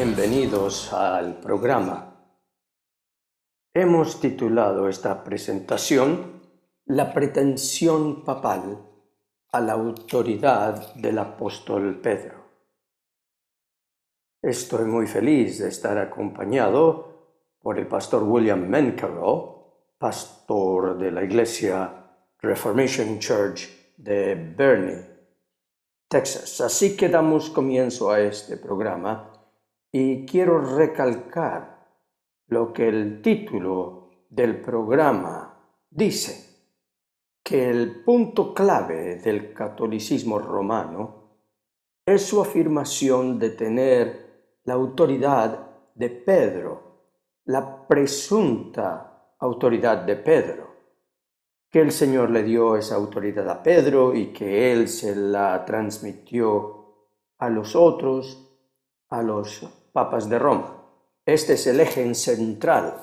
Bienvenidos al programa. Hemos titulado esta presentación La pretensión papal a la autoridad del apóstol Pedro. Estoy muy feliz de estar acompañado por el pastor William Menkero, pastor de la iglesia Reformation Church de Boerne, Texas. Así que damos comienzo a este programa y quiero recalcar lo que el título del programa dice, que el punto clave del catolicismo romano es su afirmación de tener la autoridad de Pedro, la presunta autoridad de Pedro, que el Señor le dio esa autoridad a Pedro y que él se la transmitió a los otros, a los papas de Roma. Este es el eje central,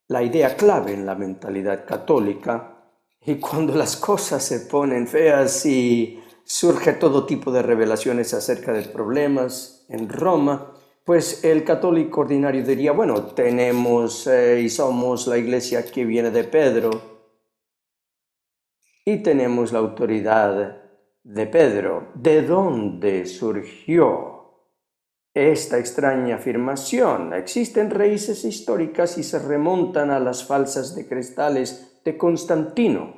la idea clave en la mentalidad católica, y cuando las cosas se ponen feas y surge todo tipo de revelaciones acerca de problemas en Roma, pues el católico ordinario diría, bueno, tenemos y somos la iglesia que viene de Pedro y tenemos la autoridad de Pedro. ¿De dónde surgió esta extraña afirmación? Existen raíces históricas y se remontan a las falsas decretales de Constantino.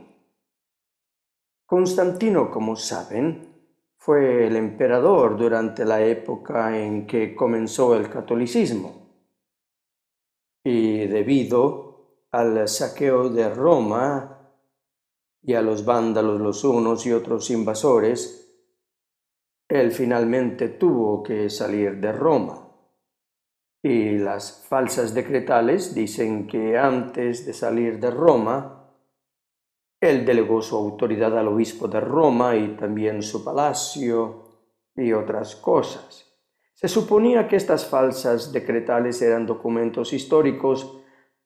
Constantino, como saben, fue el emperador durante la época en que comenzó el catolicismo. Y debido al saqueo de Roma y a los vándalos los unos y otros invasores, él finalmente tuvo que salir de Roma. Y las falsas decretales dicen que antes de salir de Roma, él delegó su autoridad al obispo de Roma y también su palacio y otras cosas. Se suponía que estas falsas decretales eran documentos históricos,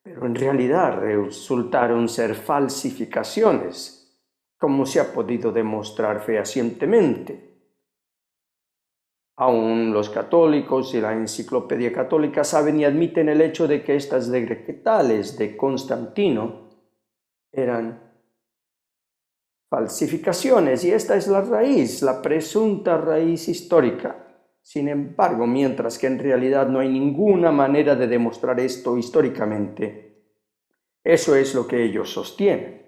pero en realidad resultaron ser falsificaciones, como se ha podido demostrar fehacientemente. Aún los católicos y la enciclopedia católica saben y admiten el hecho de que estas decretales de Constantino eran falsificaciones, y esta es la raíz, la presunta raíz histórica. Sin embargo, mientras que en realidad no hay ninguna manera de demostrar esto históricamente, eso es lo que ellos sostienen.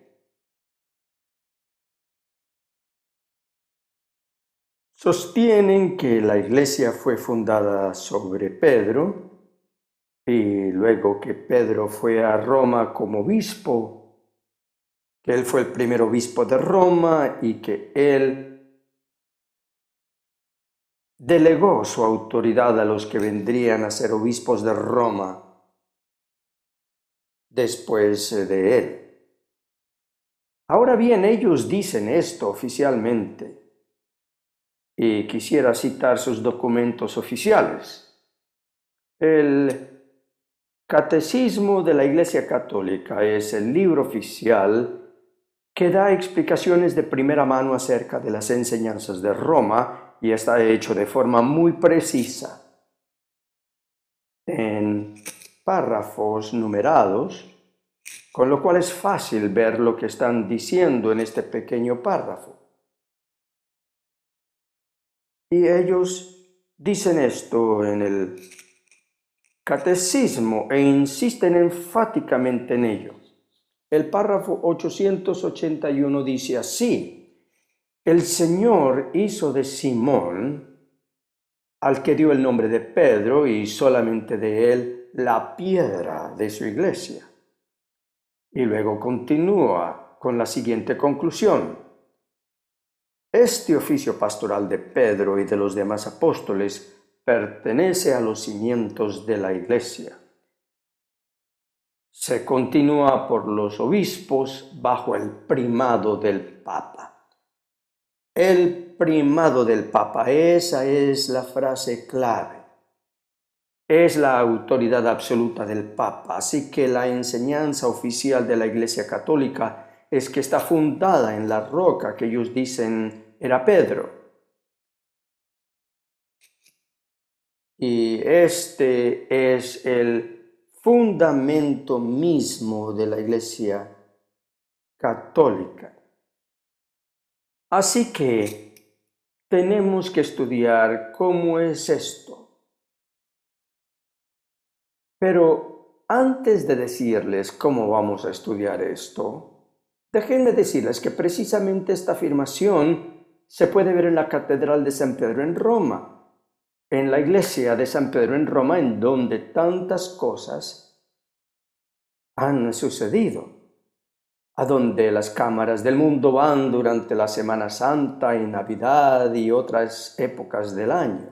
Sostienen que la iglesia fue fundada sobre Pedro y luego que Pedro fue a Roma como obispo, que él fue el primer obispo de Roma y que él delegó su autoridad a los que vendrían a ser obispos de Roma después de él. Ahora bien, ellos dicen esto oficialmente y quisiera citar sus documentos oficiales. El Catecismo de la Iglesia Católica es el libro oficial que da explicaciones de primera mano acerca de las enseñanzas de Roma y está hecho de forma muy precisa, en párrafos numerados, con lo cual es fácil ver lo que están diciendo en este pequeño párrafo. Y ellos dicen esto en el Catecismo e insisten enfáticamente en ello. El párrafo 881 dice así: el Señor hizo de Simón, al que dio el nombre de Pedro, y solamente de él, la piedra de su iglesia. Y luego continúa con la siguiente conclusión: este oficio pastoral de Pedro y de los demás apóstoles pertenece a los cimientos de la iglesia. Se continúa por los obispos bajo el primado del Papa. El primado del Papa, esa es la frase clave. Es la autoridad absoluta del Papa, así que la enseñanza oficial de la Iglesia Católica es que está fundada en la roca que ellos dicen era Pedro. y este es el fundamento mismo de la Iglesia católica. Así que tenemos que estudiar cómo es esto. Pero antes de decirles cómo vamos a estudiar esto, déjenme decirles que precisamente esta afirmación se puede ver en la Catedral de San Pedro en Roma, en la iglesia de San Pedro en Roma, en donde tantas cosas han sucedido, a donde las cámaras del mundo van durante la Semana Santa y Navidad y otras épocas del año.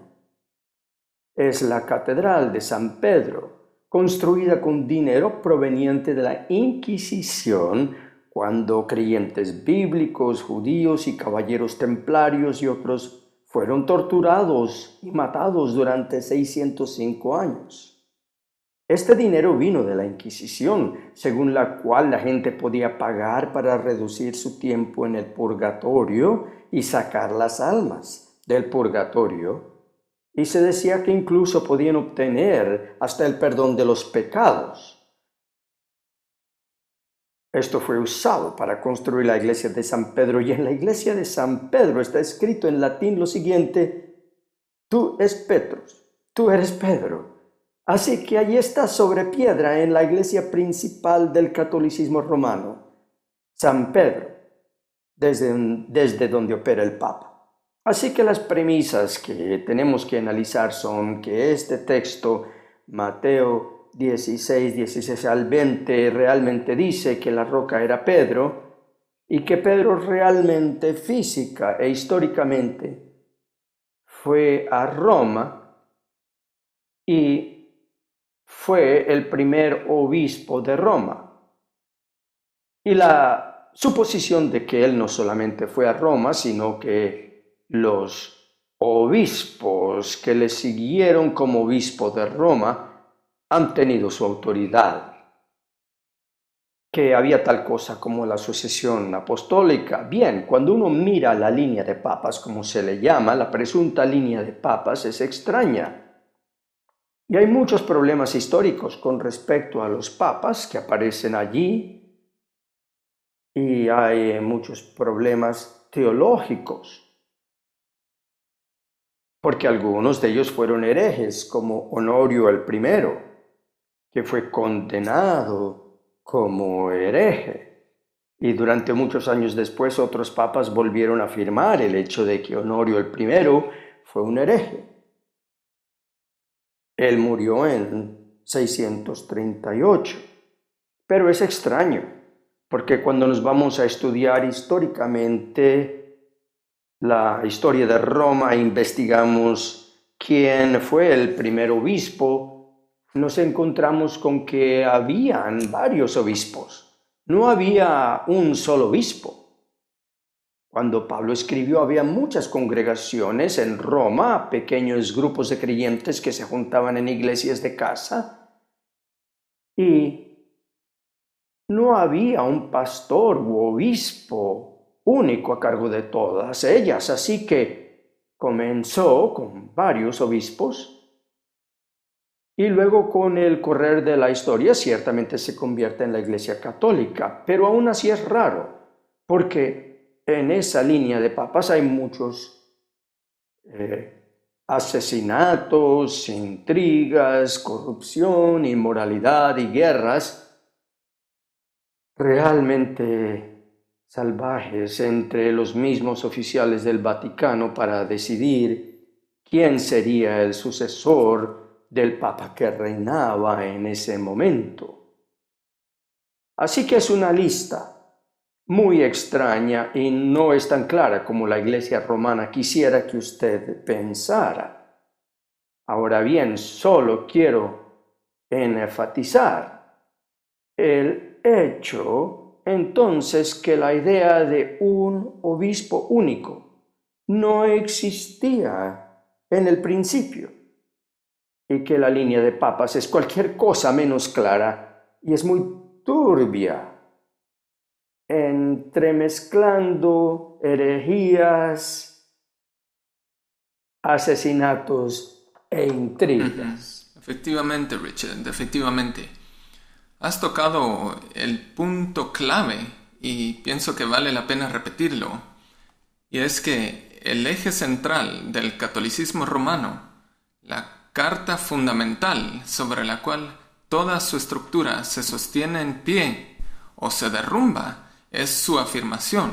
Es la Catedral de San Pedro, construida con dinero proveniente de la Inquisición, cuando creyentes bíblicos, judíos y caballeros templarios y otros fueron torturados y matados durante 605 años. Este dinero vino de la Inquisición, según la cual la gente podía pagar para reducir su tiempo en el purgatorio y sacar las almas del purgatorio. Y se decía que incluso podían obtener hasta el perdón de los pecados. Esto fue usado para construir la iglesia de San Pedro, y en la iglesia de San Pedro está escrito en latín lo siguiente: tú es Petrus, tú eres Pedro. Así que allí está sobre piedra en la iglesia principal del catolicismo romano, San Pedro, desde donde opera el Papa. Así que las premisas que tenemos que analizar son que este texto, Mateo 16 al 20, realmente dice que la roca era Pedro y que Pedro realmente, física e históricamente, fue a Roma y fue el primer obispo de Roma. Y la suposición de que él no solamente fue a Roma, sino que los obispos que le siguieron como obispo de Roma han tenido su autoridad, que había tal cosa como la sucesión apostólica. Bien, cuando uno mira la línea de papas, como se le llama, la presunta línea de papas es extraña. Y hay muchos problemas históricos con respecto a los papas que aparecen allí, y hay muchos problemas teológicos, porque algunos de ellos fueron herejes, como Honorio el I, que fue condenado como hereje. Y durante muchos años después otros papas volvieron a afirmar el hecho de que Honorio el I fue un hereje. Él murió en 638. Pero es extraño, porque cuando nos vamos a estudiar históricamente la historia de Roma e investigamos quién fue el primer obispo, nos encontramos con que habían varios obispos. No había un solo obispo. Cuando Pablo escribió, había muchas congregaciones en Roma, pequeños grupos de creyentes que se juntaban en iglesias de casa, y no había un pastor u obispo único a cargo de todas ellas, así que comenzó con varios obispos y luego, con el correr de la historia, ciertamente se convierte en la Iglesia Católica, pero aún así es raro, porque en esa línea de papas hay muchos asesinatos, intrigas, corrupción, inmoralidad y guerras realmente salvajes entre los mismos oficiales del Vaticano para decidir quién sería el sucesor del Papa que reinaba en ese momento. Así que es una lista muy extraña y no es tan clara como la Iglesia romana quisiera que usted pensara. Ahora bien, solo quiero enfatizar el hecho entonces que la idea de un obispo único no existía en el principio, y que la línea de papas es cualquier cosa menos clara y es muy turbia, entremezclando herejías, asesinatos e intrigas. Efectivamente, Richard, efectivamente. Has tocado el punto clave y pienso que vale la pena repetirlo. Y es que el eje central del catolicismo romano, la carta fundamental sobre la cual toda su estructura se sostiene en pie o se derrumba, es su afirmación,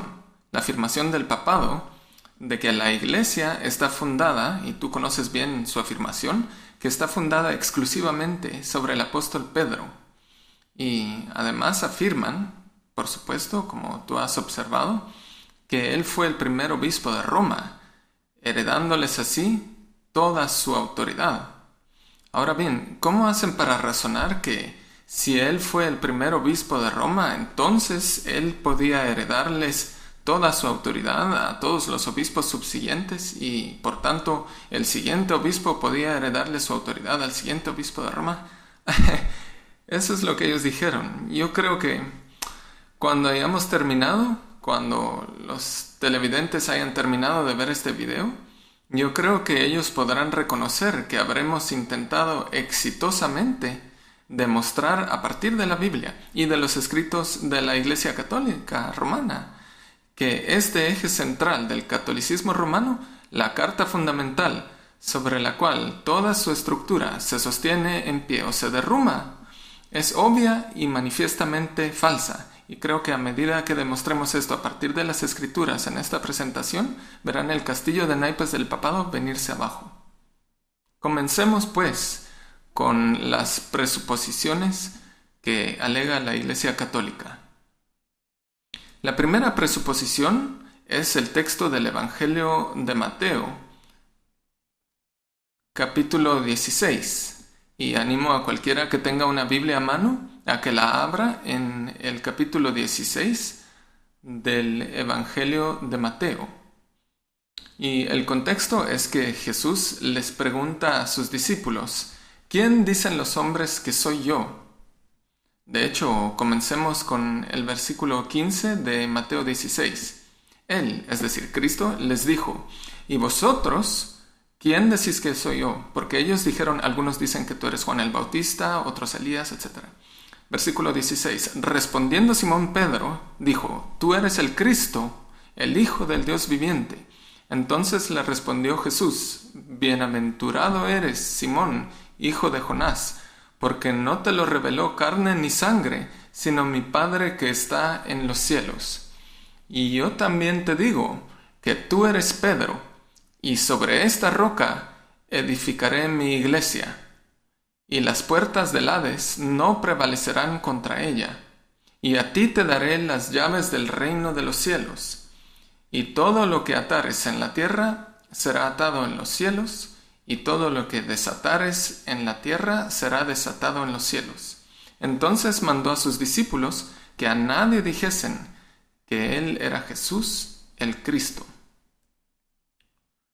la afirmación del papado, de que la Iglesia está fundada, y tú conoces bien su afirmación, que está fundada exclusivamente sobre el apóstol Pedro. Y además afirman, por supuesto, como tú has observado, que él fue el primer obispo de Roma, heredándoles así toda su autoridad. Ahora bien, ¿cómo hacen para razonar que si él fue el primer obispo de Roma, entonces él podía heredarles toda su autoridad a todos los obispos subsiguientes y, por tanto, el siguiente obispo podía heredarle su autoridad al siguiente obispo de Roma? Eso es lo que ellos dijeron. Yo creo que cuando hayamos terminado, cuando los televidentes hayan terminado de ver este video, yo creo que ellos podrán reconocer que habremos intentado exitosamente demostrar a partir de la Biblia y de los escritos de la Iglesia Católica Romana que este eje central del catolicismo romano, la carta fundamental sobre la cual toda su estructura se sostiene en pie o se derrumba, es obvia y manifiestamente falsa. Y creo que a medida que demostremos esto a partir de las escrituras en esta presentación, verán el castillo de naipes del papado venirse abajo. Comencemos, pues, con las presuposiciones que alega la Iglesia Católica. La primera presuposición es el texto del Evangelio de Mateo, capítulo 16. Y animo a cualquiera que tenga una Biblia a mano a que la abra en el capítulo 16 del Evangelio de Mateo. Y el contexto es que Jesús les pregunta a sus discípulos, ¿quién dicen los hombres que soy yo? De hecho, comencemos con el versículo 15 de Mateo 16. Él, es decir, Cristo, les dijo, ¿y vosotros quién decís que soy yo? Porque ellos dijeron, algunos dicen que tú eres Juan el Bautista, otros Elías, etc. Versículo 16. Respondiendo Simón Pedro, dijo, tú eres el Cristo, el Hijo del Dios viviente. Entonces le respondió Jesús, bienaventurado eres, Simón, hijo de Jonás, porque no te lo reveló carne ni sangre, sino mi Padre que está en los cielos. Y yo también te digo que tú eres Pedro, y sobre esta roca edificaré mi iglesia, y las puertas del Hades no prevalecerán contra ella. Y a ti te daré las llaves del reino de los cielos. Y todo lo que atares en la tierra será atado en los cielos, y todo lo que desatares en la tierra será desatado en los cielos. Entonces mandó a sus discípulos que a nadie dijesen que él era Jesús, el Cristo.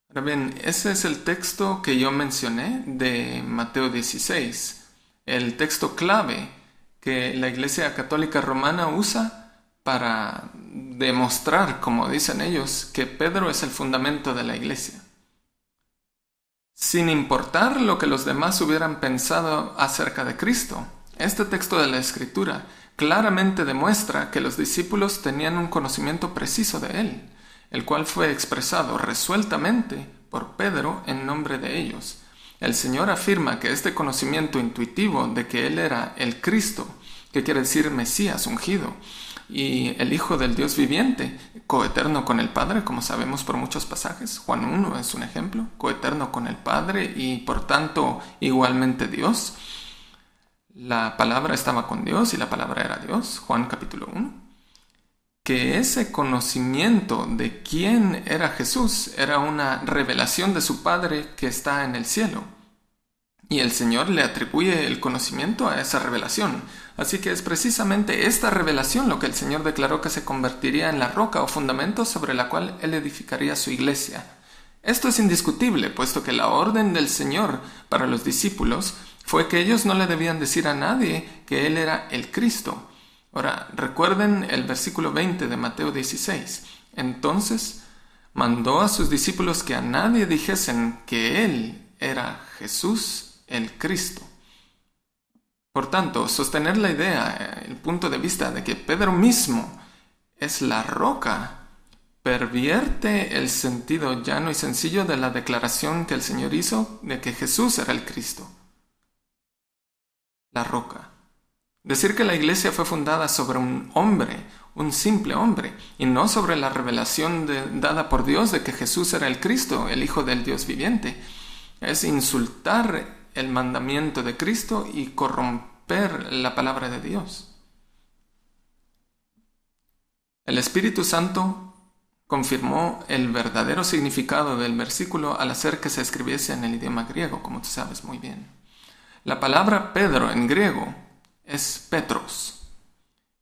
Ahora bien, ese es el texto que yo mencioné de Mateo 16, el texto clave que la Iglesia Católica Romana usa para demostrar, como dicen ellos, que Pedro es el fundamento de la Iglesia. Sin importar lo que los demás hubieran pensado acerca de Cristo, este texto de la Escritura claramente demuestra que los discípulos tenían un conocimiento preciso de Él, el cual fue expresado resueltamente por Pedro en nombre de ellos. El Señor afirma que este conocimiento intuitivo de que Él era el Cristo, que quiere decir Mesías ungido, y el Hijo del Dios viviente, coeterno con el Padre, como sabemos por muchos pasajes. Juan 1 es un ejemplo, coeterno con el Padre y por tanto igualmente Dios. La palabra estaba con Dios y la palabra era Dios, Juan capítulo 1. Que ese conocimiento de quién era Jesús era una revelación de su Padre que está en el cielo. Y el Señor le atribuye el conocimiento a esa revelación. Así que es precisamente esta revelación lo que el Señor declaró que se convertiría en la roca o fundamento sobre la cual Él edificaría su iglesia. Esto es indiscutible, puesto que la orden del Señor para los discípulos fue que ellos no le debían decir a nadie que Él era el Cristo. Ahora, recuerden el versículo 20 de Mateo 16. Entonces mandó a sus discípulos que a nadie dijesen que Él era Jesús el Cristo. Por tanto, sostener la idea, el punto de vista de que Pedro mismo es la roca, pervierte el sentido llano y sencillo de la declaración que el Señor hizo de que Jesús era el Cristo, la roca. Decir que la iglesia fue fundada sobre un hombre, un simple hombre, y no sobre la revelación dada por Dios de que Jesús era el Cristo, el Hijo del Dios viviente, es insultar el mandamiento de Cristo y corromper la palabra de Dios. El Espíritu Santo confirmó el verdadero significado del versículo al hacer que se escribiese en el idioma griego, como tú sabes muy bien. La palabra Pedro en griego es Petros.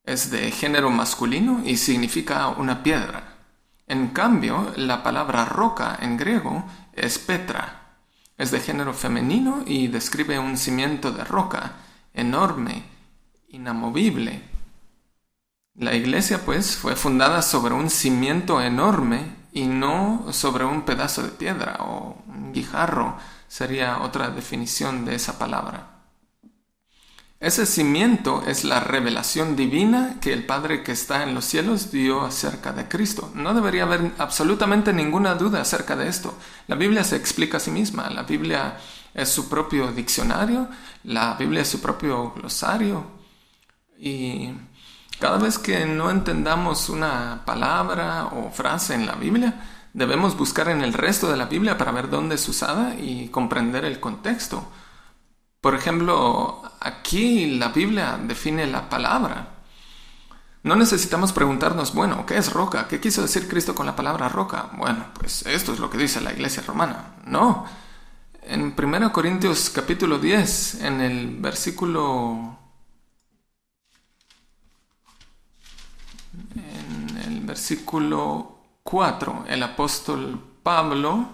Es de género masculino y significa una piedra. En cambio, la palabra roca en griego es Petra. Es de género femenino y describe un cimiento de roca, enorme, inamovible. La iglesia, pues, fue fundada sobre un cimiento enorme y no sobre un pedazo de piedra o un guijarro, sería otra definición de esa palabra. Ese cimiento es la revelación divina que el Padre que está en los cielos dio acerca de Cristo. No debería haber absolutamente ninguna duda acerca de esto. La Biblia se explica a sí misma. La Biblia es su propio diccionario, la Biblia es su propio glosario. Y cada vez que no entendamos una palabra o frase en la Biblia, debemos buscar en el resto de la Biblia para ver dónde es usada y comprender el contexto. Por ejemplo, aquí la Biblia define la palabra. No necesitamos preguntarnos, bueno, ¿qué es roca? ¿Qué quiso decir Cristo con la palabra roca? Bueno, pues esto es lo que dice la Iglesia romana. No. En 1 Corintios capítulo 10, en el versículo 4, el apóstol Pablo,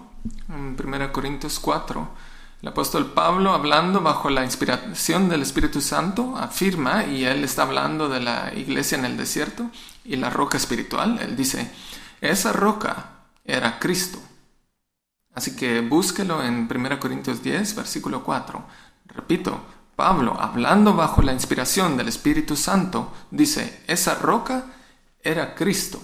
en 1 Corintios 4, el apóstol Pablo, hablando bajo la inspiración del Espíritu Santo, afirma, y él está hablando de la iglesia en el desierto y la roca espiritual, él dice, esa roca era Cristo. Así que búsquelo en 1 Corintios 10, versículo 4. Repito, Pablo, hablando bajo la inspiración del Espíritu Santo, dice, esa roca era Cristo.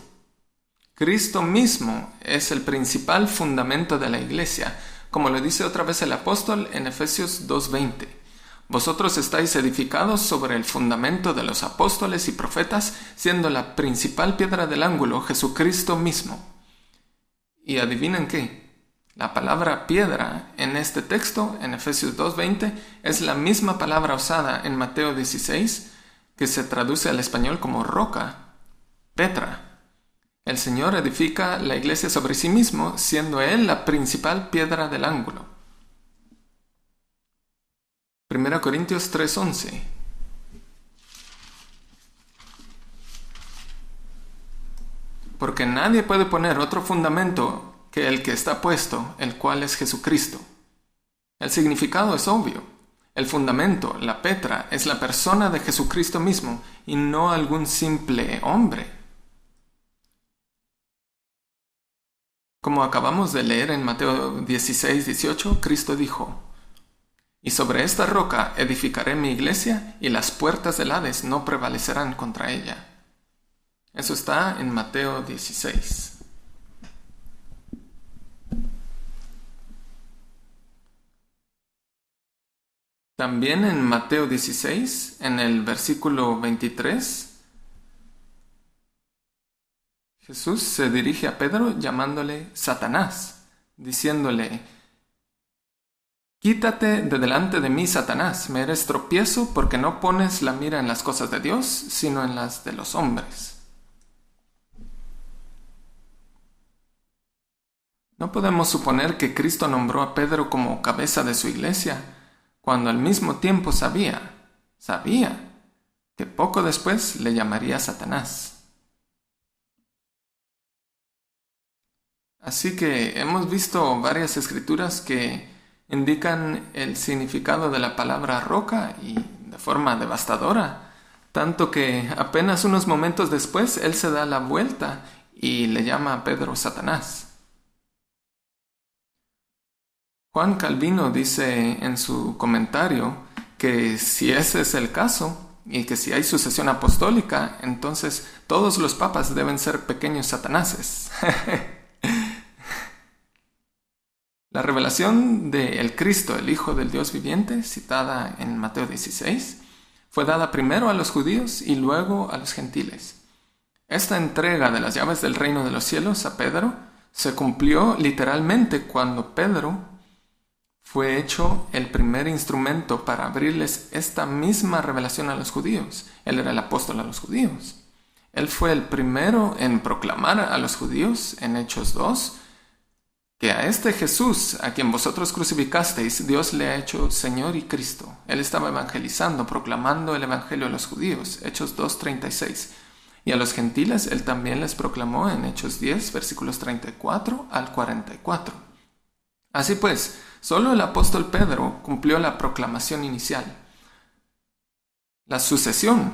Cristo mismo es el principal fundamento de la iglesia, como lo dice otra vez el apóstol en Efesios 2:20. Vosotros estáis edificados sobre el fundamento de los apóstoles y profetas, siendo la principal piedra del ángulo Jesucristo mismo. ¿Y adivinen qué? La palabra piedra en este texto, en Efesios 2:20, es la misma palabra usada en Mateo 16, que se traduce al español como roca, Petra. El Señor edifica la iglesia sobre sí mismo, siendo Él la principal piedra del ángulo. 1 Corintios 3:11. Porque nadie puede poner otro fundamento que el que está puesto, el cual es Jesucristo. El significado es obvio. El fundamento, la Petra, es la persona de Jesucristo mismo y no algún simple hombre. Como acabamos de leer en Mateo 16:18, Cristo dijo, y sobre esta roca edificaré mi iglesia y las puertas del Hades no prevalecerán contra ella. Eso está en Mateo 16. También en Mateo 16, en el versículo 23, Jesús se dirige a Pedro llamándole Satanás, diciéndole, quítate de delante de mí, Satanás, me eres tropiezo porque no pones la mira en las cosas de Dios, sino en las de los hombres. No podemos suponer que Cristo nombró a Pedro como cabeza de su iglesia, cuando al mismo tiempo sabía que poco después le llamaría Satanás. Así que hemos visto varias escrituras que indican el significado de la palabra roca y de forma devastadora, tanto que apenas unos momentos después él se da la vuelta y le llama a Pedro Satanás. Juan Calvino dice en su comentario que si ese es el caso, y que si hay sucesión apostólica, entonces todos los papas deben ser pequeños satanases. La revelación del Cristo, el Hijo del Dios viviente, citada en Mateo 16, fue dada primero a los judíos y luego a los gentiles. Esta entrega de las llaves del reino de los cielos a Pedro se cumplió literalmente cuando Pedro fue hecho el primer instrumento para abrirles esta misma revelación a los judíos. Él era el apóstol a los judíos. Él fue el primero en proclamar a los judíos en Hechos 2 que a este Jesús, a quien vosotros crucificasteis, Dios le ha hecho Señor y Cristo. Él estaba evangelizando, proclamando el evangelio a los judíos, Hechos 2:36. Y a los gentiles él también les proclamó en Hechos 10, versículos 34 al 44. Así pues, solo el apóstol Pedro cumplió la proclamación inicial. La sucesión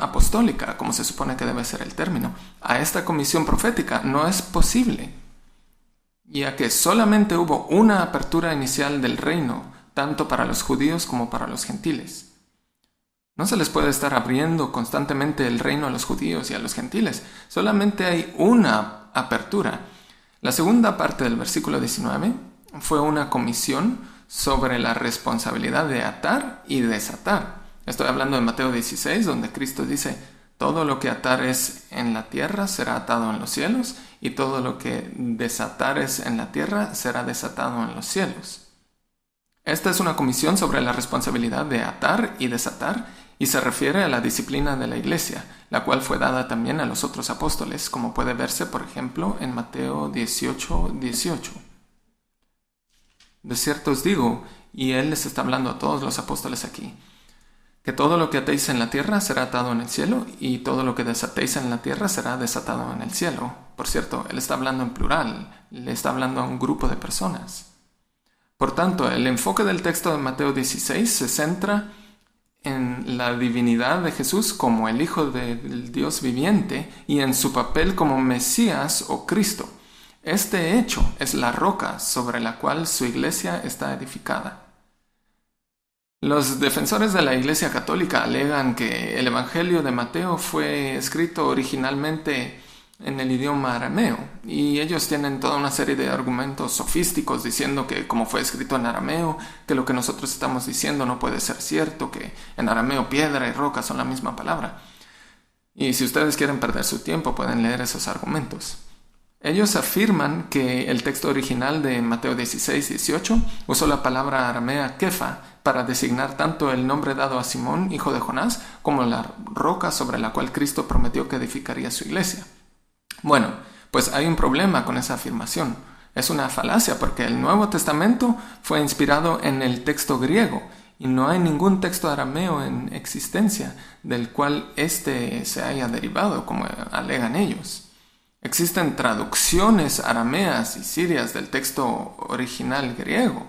apostólica, como se supone que debe ser el término, a esta comisión profética no es posible, ya que solamente hubo una apertura inicial del reino, tanto para los judíos como para los gentiles. No se les puede estar abriendo constantemente el reino a los judíos y a los gentiles, solamente hay una apertura. La segunda parte del versículo 19 fue una comisión sobre la responsabilidad de atar y desatar. Estoy hablando de Mateo 16, donde Cristo dice: todo lo que atares en la tierra será atado en los cielos, y todo lo que desatares en la tierra será desatado en los cielos. Esta es una comisión sobre la responsabilidad de atar y desatar, y se refiere a la disciplina de la iglesia, la cual fue dada también a los otros apóstoles, como puede verse, por ejemplo, en Mateo 18:18. De cierto os digo, y él les está hablando a todos los apóstoles aquí, que todo lo que atéis en la tierra será atado en el cielo, y todo lo que desatéis en la tierra será desatado en el cielo. Por cierto, él está hablando en plural, le está hablando a un grupo de personas. Por tanto, el enfoque del texto de Mateo 16 se centra en la divinidad de Jesús como el Hijo del Dios viviente y en su papel como Mesías o Cristo. Este hecho es la roca sobre la cual su iglesia está edificada. Los defensores de la Iglesia Católica alegan que el Evangelio de Mateo fue escrito originalmente en el idioma arameo, y ellos tienen toda una serie de argumentos sofísticos diciendo que como fue escrito en arameo, que lo que nosotros estamos diciendo no puede ser cierto, que en arameo piedra y roca son la misma palabra. Y si ustedes quieren perder su tiempo, pueden leer esos argumentos. Ellos afirman que el texto original de Mateo 16:18 usó la palabra aramea kefa para designar tanto el nombre dado a Simón, hijo de Jonás, como la roca sobre la cual Cristo prometió que edificaría su iglesia. Bueno, pues hay un problema con esa afirmación. Es una falacia porque el Nuevo Testamento fue inspirado en el texto griego y no hay ningún texto arameo en existencia del cual éste se haya derivado, como alegan ellos. Existen traducciones arameas y sirias del texto original griego.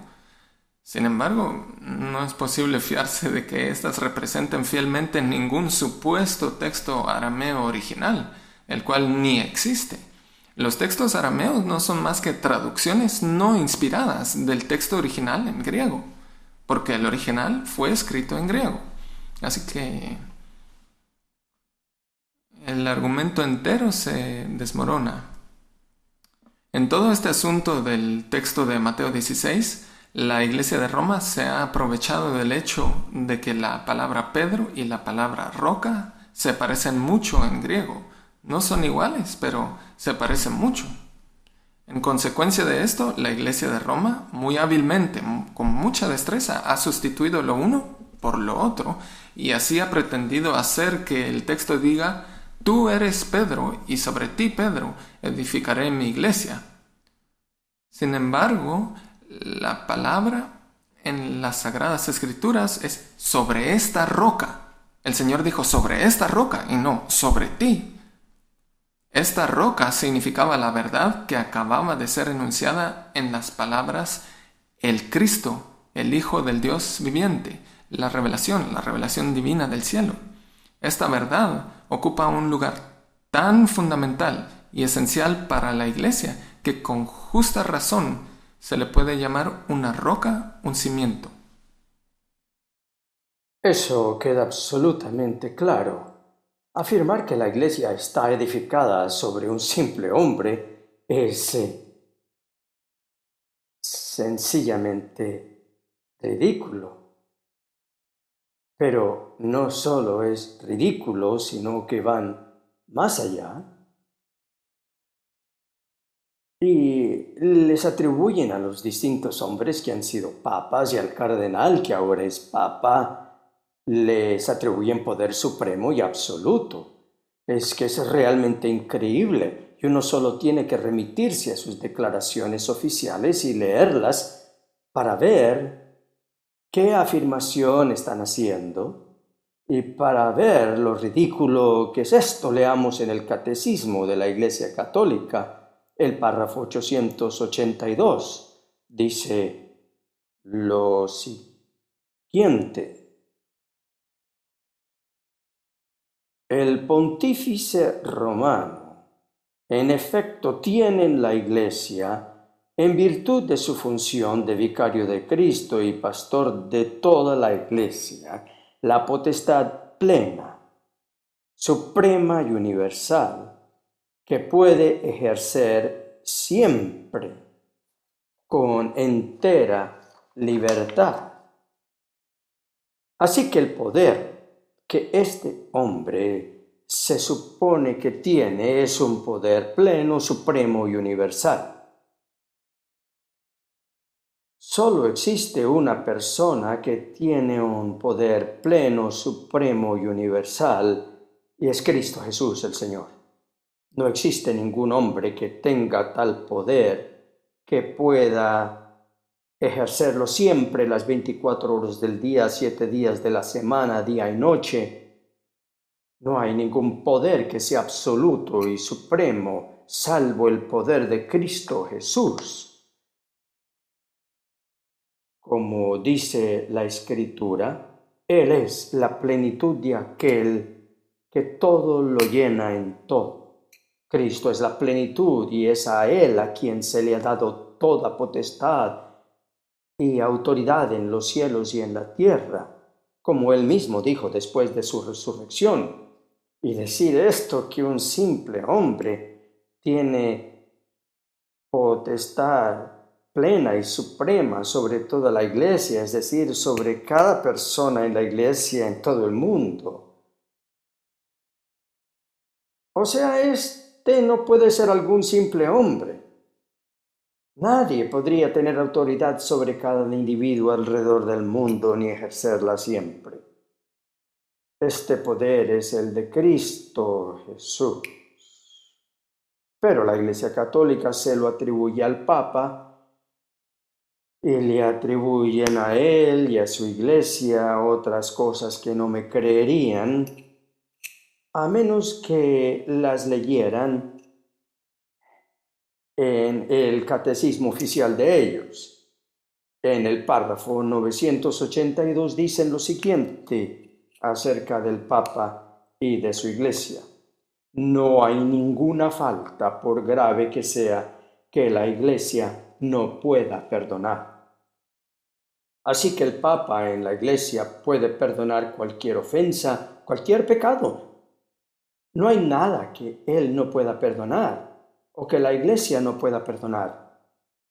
Sin embargo, no es posible fiarse de que éstas representen fielmente ningún supuesto texto arameo original, el cual ni existe. Los textos arameos no son más que traducciones no inspiradas del texto original en griego, porque el original fue escrito en griego. Así que el argumento entero se desmorona. En todo este asunto del texto de Mateo 16, la Iglesia de Roma se ha aprovechado del hecho de que la palabra Pedro y la palabra roca se parecen mucho en griego. No son iguales, pero se parecen mucho. En consecuencia de esto, la Iglesia de Roma, muy hábilmente, con mucha destreza, ha sustituido lo uno por lo otro, y así ha pretendido hacer que el texto diga: tú eres Pedro, y sobre ti, Pedro, edificaré mi iglesia. Sin embargo, la palabra en las Sagradas Escrituras es sobre esta roca. El Señor dijo sobre esta roca y no sobre ti. Esta roca significaba la verdad que acababa de ser enunciada en las palabras el Cristo, el Hijo del Dios viviente, la revelación divina del cielo. Esta verdad ocupa un lugar tan fundamental y esencial para la iglesia que con justa razón se le puede llamar una roca, un cimiento. Eso queda absolutamente claro. Afirmar que la Iglesia está edificada sobre un simple hombre es sencillamente ridículo. Pero no solo es ridículo, sino que van más allá y les atribuyen a los distintos hombres que han sido papas y al cardenal que ahora es papa, les atribuyen poder supremo y absoluto. Es que es realmente increíble y uno solo tiene que remitirse a sus declaraciones oficiales y leerlas para ver qué afirmación están haciendo y para ver lo ridículo que es esto. Leamos en el Catecismo de la Iglesia Católica, el párrafo 882, dice lo siguiente: el pontífice romano, en efecto, tiene en la Iglesia, en virtud de su función de vicario de Cristo y pastor de toda la Iglesia, la potestad plena, suprema y universal, que puede ejercer siempre con entera libertad. Así que el poder que este hombre se supone que tiene es un poder pleno, supremo y universal. Solo existe una persona que tiene un poder pleno, supremo y universal, y es Cristo Jesús el Señor. No existe ningún hombre que tenga tal poder que pueda ejercerlo siempre las 24 horas del día, 7 días de la semana, día y noche. No hay ningún poder que sea absoluto y supremo, salvo el poder de Cristo Jesús. Como dice la Escritura, Él es la plenitud de aquel que todo lo llena en todo. Cristo es la plenitud y es a Él a quien se le ha dado toda potestad y autoridad en los cielos y en la tierra, como Él mismo dijo después de su resurrección. Y decir esto, que un simple hombre tiene potestad plena y suprema sobre toda la Iglesia, es decir, sobre cada persona en la Iglesia en todo el mundo. O sea, este no puede ser algún simple hombre. Nadie podría tener autoridad sobre cada individuo alrededor del mundo ni ejercerla siempre. Este poder es el de Cristo Jesús. Pero la Iglesia Católica se lo atribuye al Papa y le atribuyen a él y a su Iglesia otras cosas que no me creerían, a menos que las leyeran en el catecismo oficial de ellos. En el párrafo 982 dicen lo siguiente acerca del Papa y de su Iglesia: no hay ninguna falta, por grave que sea, que la Iglesia no pueda perdonar. Así que el Papa en la Iglesia puede perdonar cualquier ofensa, cualquier pecado. No hay nada que Él no pueda perdonar o que la Iglesia no pueda perdonar.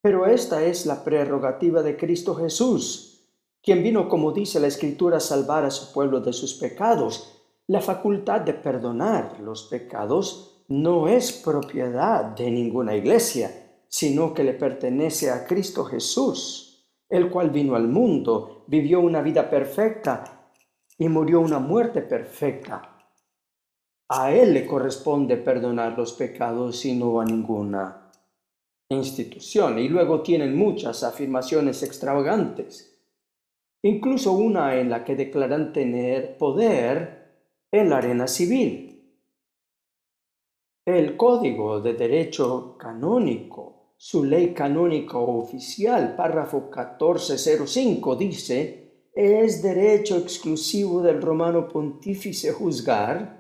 Pero esta es la prerrogativa de Cristo Jesús, quien vino, como dice la Escritura, a salvar a su pueblo de sus pecados. La facultad de perdonar los pecados no es propiedad de ninguna iglesia, sino que le pertenece a Cristo Jesús, el cual vino al mundo, vivió una vida perfecta y murió una muerte perfecta. A Él le corresponde perdonar los pecados y no a ninguna institución. Y luego tienen muchas afirmaciones extravagantes, incluso una en la que declaran tener poder en la arena civil. El Código de Derecho Canónico, su ley canónica oficial, párrafo 1405, dice: es derecho exclusivo del romano pontífice juzgar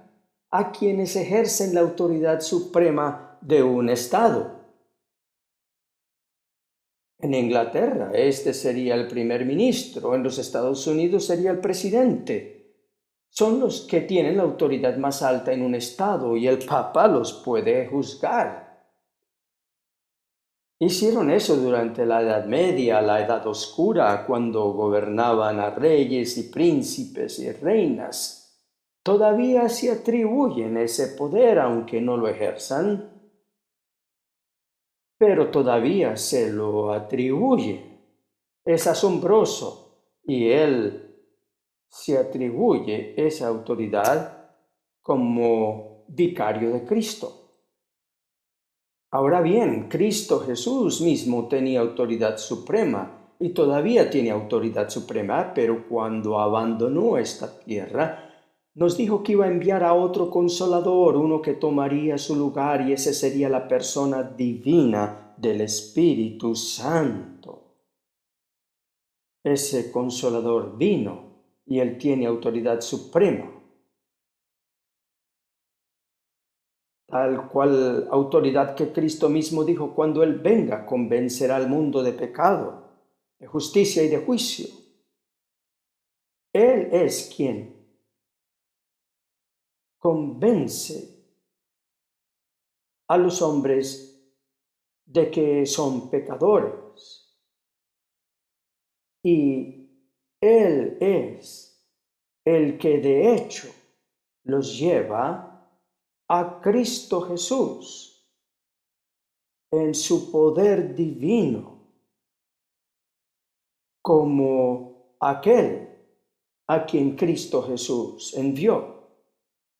a quienes ejercen la autoridad suprema de un Estado. En Inglaterra, este sería el primer ministro. En los Estados Unidos sería el presidente. Son los que tienen la autoridad más alta en un estado y el Papa los puede juzgar. Hicieron eso durante la Edad Media, la Edad Oscura, cuando gobernaban a reyes y príncipes y reinas. Todavía se atribuyen ese poder, aunque no lo ejerzan, pero todavía se lo atribuye. Es asombroso y él se atribuye esa autoridad como vicario de Cristo. Ahora bien, Cristo Jesús mismo tenía autoridad suprema y todavía tiene autoridad suprema, pero cuando abandonó esta tierra, nos dijo que iba a enviar a otro consolador, uno que tomaría su lugar, y ese sería la persona divina del Espíritu Santo. Ese consolador vino y él tiene autoridad suprema. Tal cual autoridad que Cristo mismo dijo: cuando Él venga, convencerá al mundo de pecado, de justicia y de juicio. Él es quien convence a los hombres de que son pecadores. Y Él es el que de hecho los lleva a Cristo Jesús en su poder divino, como aquel a quien Cristo Jesús envió.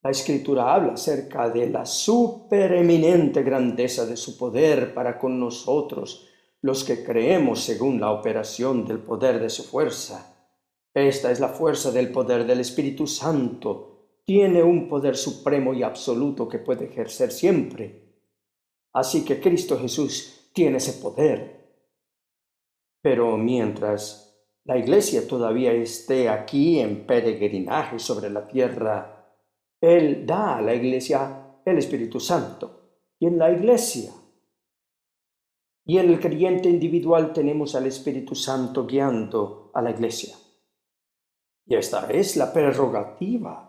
La Escritura habla acerca de la supereminente grandeza de su poder para con nosotros, los que creemos según la operación del poder de su fuerza. Esta es la fuerza del poder del Espíritu Santo. Tiene un poder supremo y absoluto que puede ejercer siempre. Así que Cristo Jesús tiene ese poder. Pero mientras la Iglesia todavía esté aquí en peregrinaje sobre la tierra, Él da a la Iglesia el Espíritu Santo. Y en la Iglesia y en el creyente individual tenemos al Espíritu Santo guiando a la Iglesia. Y esta es la prerrogativa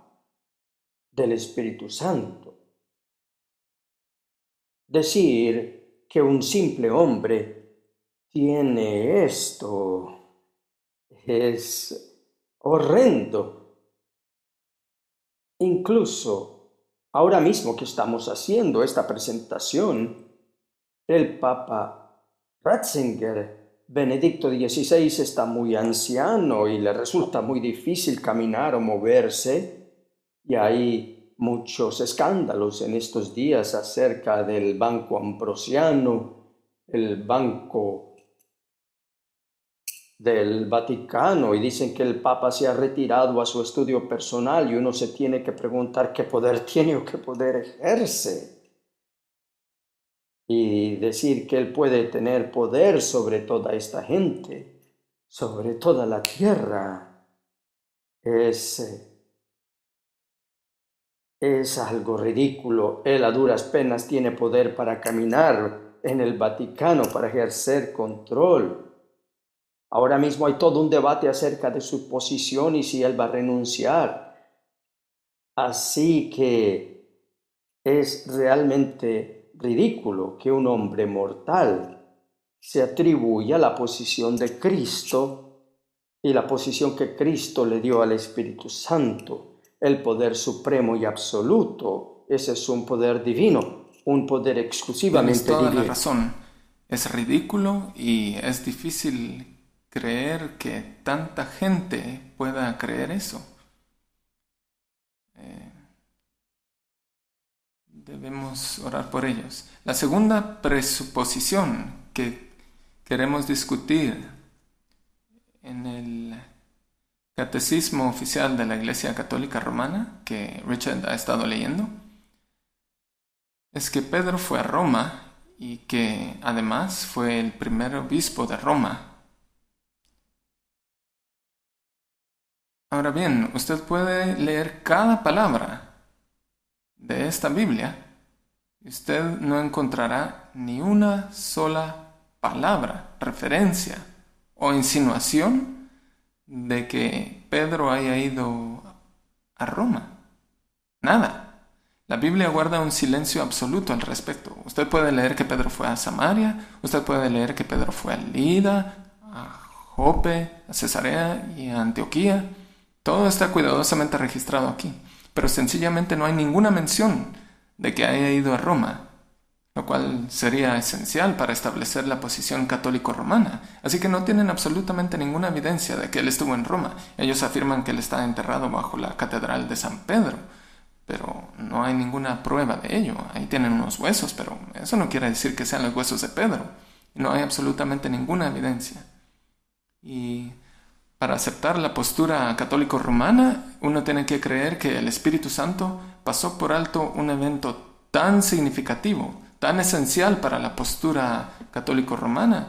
del Espíritu Santo. Decir que un simple hombre tiene esto es horrendo. Incluso ahora mismo que estamos haciendo esta presentación, el Papa Ratzinger, Benedicto XVI, está muy anciano y le resulta muy difícil caminar o moverse. Y hay muchos escándalos en estos días acerca del Banco Ambrosiano, el Banco del Vaticano, y dicen que el Papa se ha retirado a su estudio personal y uno se tiene que preguntar qué poder tiene o qué poder ejerce. Y decir que él puede tener poder sobre toda esta gente, sobre toda la tierra, es algo ridículo. Él a duras penas tiene poder para caminar en el Vaticano, para ejercer control. Ahora mismo hay todo un debate acerca de su posición y si él va a renunciar. Así que es realmente ridículo que un hombre mortal se atribuya la posición de Cristo y la posición que Cristo le dio al Espíritu Santo. El poder supremo y absoluto, ese es un poder divino, un poder exclusivamente Tienes toda divino. la razón. Es ridículo y es difícil creer que tanta gente pueda creer eso. Debemos orar por ellos. La segunda presuposición que queremos discutir en el Catecismo Oficial de la Iglesia Católica Romana, que Richard ha estado leyendo, es que Pedro fue a Roma y que además fue el primer obispo de Roma. Ahora bien, usted puede leer cada palabra de esta Biblia y usted no encontrará ni una sola palabra, referencia o insinuación de que Pedro haya ido a Roma. Nada. La Biblia guarda un silencio absoluto al respecto. Usted puede leer que Pedro fue a Samaria, usted puede leer que Pedro fue a Lida, a Jope, a Cesarea y a Antioquía. Todo está cuidadosamente registrado aquí, pero sencillamente no hay ninguna mención de que haya ido a Roma, lo cual sería esencial para establecer la posición católico-romana. Así que no tienen absolutamente ninguna evidencia de que él estuvo en Roma. Ellos afirman que él está enterrado bajo la Catedral de San Pedro, pero no hay ninguna prueba de ello. Ahí tienen unos huesos, pero eso no quiere decir que sean los huesos de Pedro. No hay absolutamente ninguna evidencia. Y para aceptar la postura católico-romana, uno tiene que creer que el Espíritu Santo pasó por alto un evento tan significativo, tan esencial para la postura católico-romana,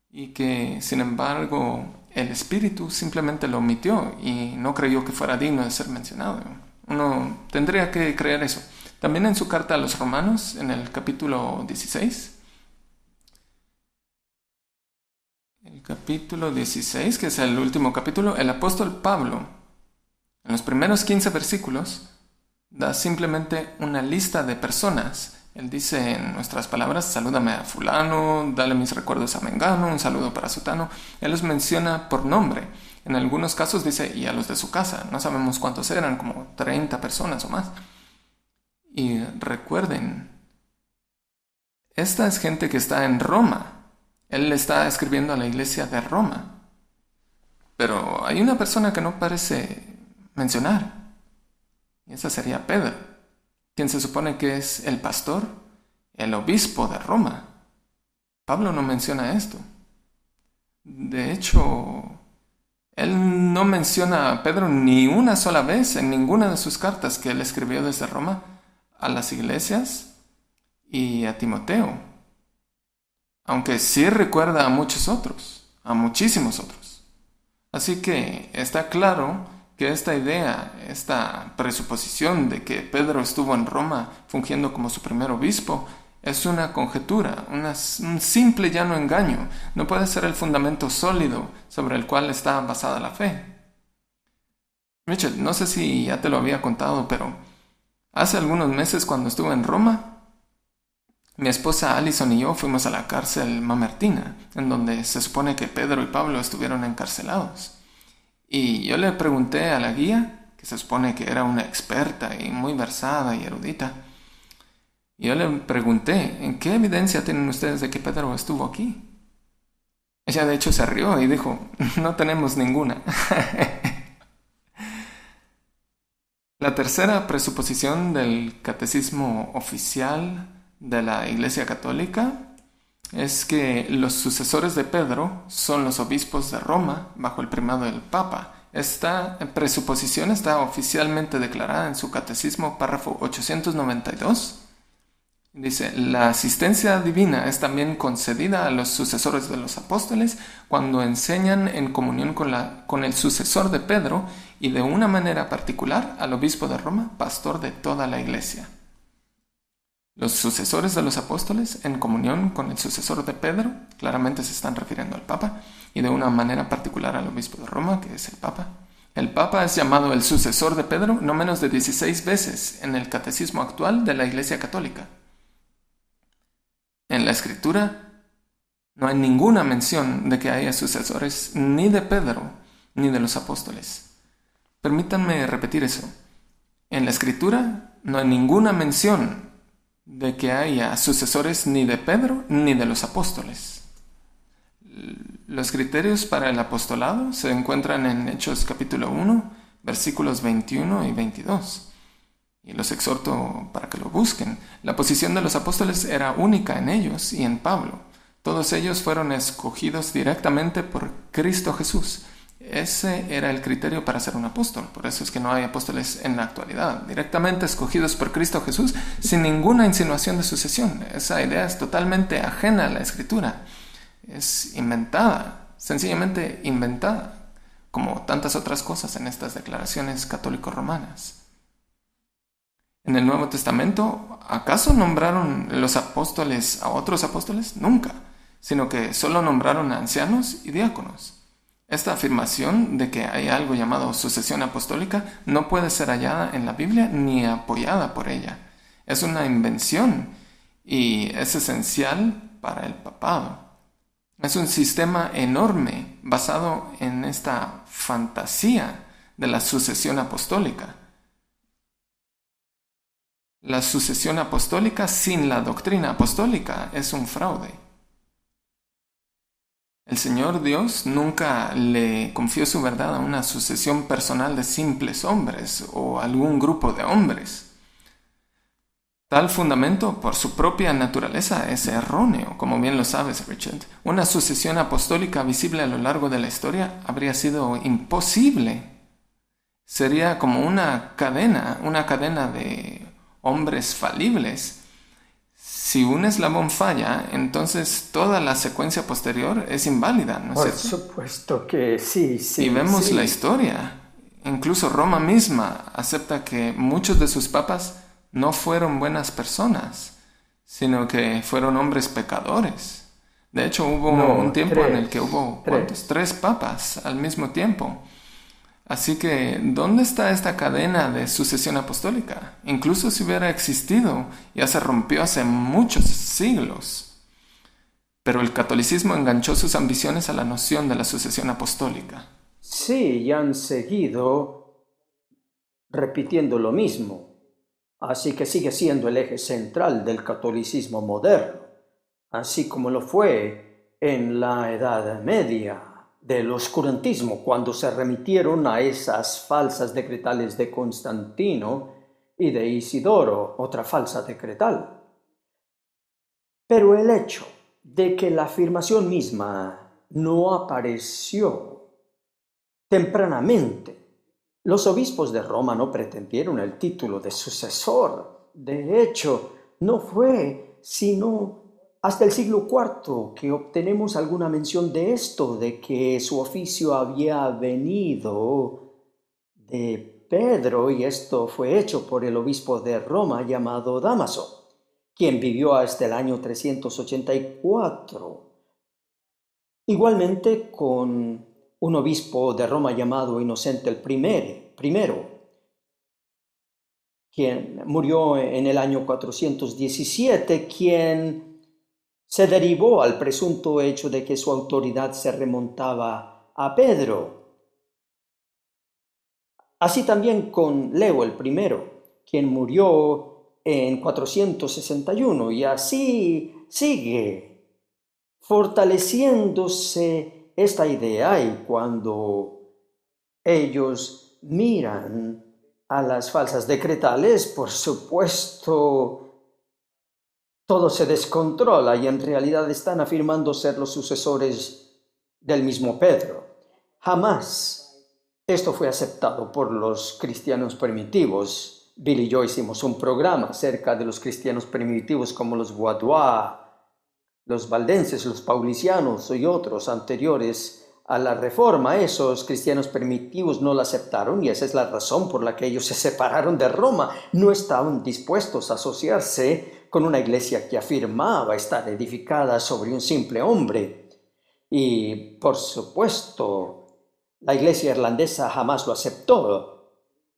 y que, sin embargo, el Espíritu simplemente lo omitió y no creyó que fuera digno de ser mencionado. Uno tendría que creer eso. También en su carta a los Romanos, en el capítulo 16, que es el último capítulo, el apóstol Pablo, en los primeros 15 versículos, da simplemente una lista de personas. Él dice en nuestras palabras: salúdame a fulano, dale mis recuerdos a mengano, un saludo para sutano. Él los menciona por nombre. En algunos casos dice, y a los de su casa. No sabemos cuántos eran, como 30 personas o más. Y recuerden, esta es gente que está en Roma. Él le está escribiendo a la iglesia de Roma. Pero hay una persona que no parece mencionar. Y esa sería Pedro, quien se supone que es el pastor, el obispo de Roma. Pablo no menciona esto. De hecho, él no menciona a Pedro ni una sola vez en ninguna de sus cartas que él escribió desde Roma a las iglesias y a Timoteo. Aunque sí recuerda a muchos otros, a muchísimos otros. Así que está claro que esta idea, esta presuposición de que Pedro estuvo en Roma fungiendo como su primer obispo, es una conjetura, un simple y llano engaño. No puede ser el fundamento sólido sobre el cual está basada la fe. Richard, no sé si ya te lo había contado, pero hace algunos meses, cuando estuve en Roma, mi esposa Alison y yo fuimos a la cárcel Mamertina, en donde se supone que Pedro y Pablo estuvieron encarcelados. Y yo le pregunté a la guía, que se supone que era una experta y muy versada y erudita, y yo le pregunté, ¿en qué evidencia tienen ustedes de que Pedro estuvo aquí? Ella de hecho se rió y dijo, no tenemos ninguna. La tercera presuposición del catecismo oficial de la Iglesia Católica es que los sucesores de Pedro son los obispos de Roma bajo el primado del Papa. Esta presuposición está oficialmente declarada en su catecismo, párrafo 892. Dice, la asistencia divina es también concedida a los sucesores de los apóstoles cuando enseñan en comunión con el sucesor de Pedro y de una manera particular al obispo de Roma, pastor de toda la iglesia. Los sucesores de los apóstoles en comunión con el sucesor de Pedro, claramente se están refiriendo al Papa, y de una manera particular al obispo de Roma, que es el Papa. El Papa es llamado el sucesor de Pedro no menos de 16 veces en el catecismo actual de la Iglesia Católica. En la Escritura no hay ninguna mención de que haya sucesores ni de Pedro ni de los apóstoles. Permítanme repetir eso. En la Escritura no hay ninguna mención de que haya sucesores ni de Pedro ni de los apóstoles. Los criterios para el apostolado se encuentran en Hechos capítulo 1, versículos 21 y 22. Y los exhorto para que lo busquen. La posición de los apóstoles era única en ellos y en Pablo. Todos ellos fueron escogidos directamente por Cristo Jesús. Ese era el criterio para ser un apóstol. Por eso es que no hay apóstoles en la actualidad. Directamente escogidos por Cristo Jesús sin ninguna insinuación de sucesión. Esa idea es totalmente ajena a la Escritura. Es inventada, sencillamente inventada, como tantas otras cosas en estas declaraciones católico-romanas. En el Nuevo Testamento, ¿acaso nombraron los apóstoles a otros apóstoles? Nunca. sino que solo nombraron a ancianos y diáconos. Esta afirmación de que hay algo llamado sucesión apostólica no puede ser hallada en la Biblia ni apoyada por ella. Es una invención y es esencial para el papado. Es un sistema enorme basado en esta fantasía de la sucesión apostólica. La sucesión apostólica sin la doctrina apostólica es un fraude. El Señor Dios nunca le confió su verdad a una sucesión personal de simples hombres o algún grupo de hombres. Tal fundamento, por su propia naturaleza, es erróneo, como bien lo sabes, Richard. Una sucesión apostólica visible a lo largo de la historia habría sido imposible. Sería como una cadena de hombres falibles. Si un eslabón falla, entonces toda la secuencia posterior es inválida, ¿no es Por cierto? supuesto que sí. Y vemos sí. la historia. Incluso Roma misma acepta que muchos de sus papas no fueron buenas personas, sino que fueron hombres pecadores. De hecho, hubo un tiempo en el que hubo, ¿cuántos? 3 papas al mismo tiempo. Así que, ¿dónde está esta cadena de sucesión apostólica? Incluso si hubiera existido, ya se rompió hace muchos siglos. Pero el catolicismo enganchó sus ambiciones a la noción de la sucesión apostólica. Sí, y han seguido repitiendo lo mismo. Así que sigue siendo el eje central del catolicismo moderno, así como lo fue en la Edad Media del oscurantismo, cuando se remitieron a esas falsas decretales de Constantino y de Isidoro, otra falsa decretal. Pero el hecho de que la afirmación misma no apareció tempranamente, los obispos de Roma no pretendieron el título de sucesor. De hecho, no fue sino hasta el siglo IV que obtenemos alguna mención de esto, de que su oficio había venido de Pedro, y esto fue hecho por el obispo de Roma llamado Dámaso, quien vivió hasta el año 384. Igualmente con un obispo de Roma llamado Inocente el primero, quien murió en el año 417, quien se derivó al presunto hecho de que su autoridad se remontaba a Pedro. Así también con Leo el primero, quien murió en 461, y así sigue fortaleciéndose esta idea, y cuando ellos miran a las falsas decretales, por supuesto, todo se descontrola y en realidad están afirmando ser los sucesores del mismo Pedro. Jamás esto fue aceptado por los cristianos primitivos. Bill y yo hicimos un programa acerca de los cristianos primitivos como los Vaudois, los valdenses, los paulicianos y otros anteriores a la Reforma. Esos cristianos primitivos no la aceptaron, y esa es la razón por la que ellos se separaron de Roma. No estaban dispuestos a asociarse con una iglesia que afirmaba estar edificada sobre un simple hombre. Y, por supuesto, la iglesia irlandesa jamás lo aceptó.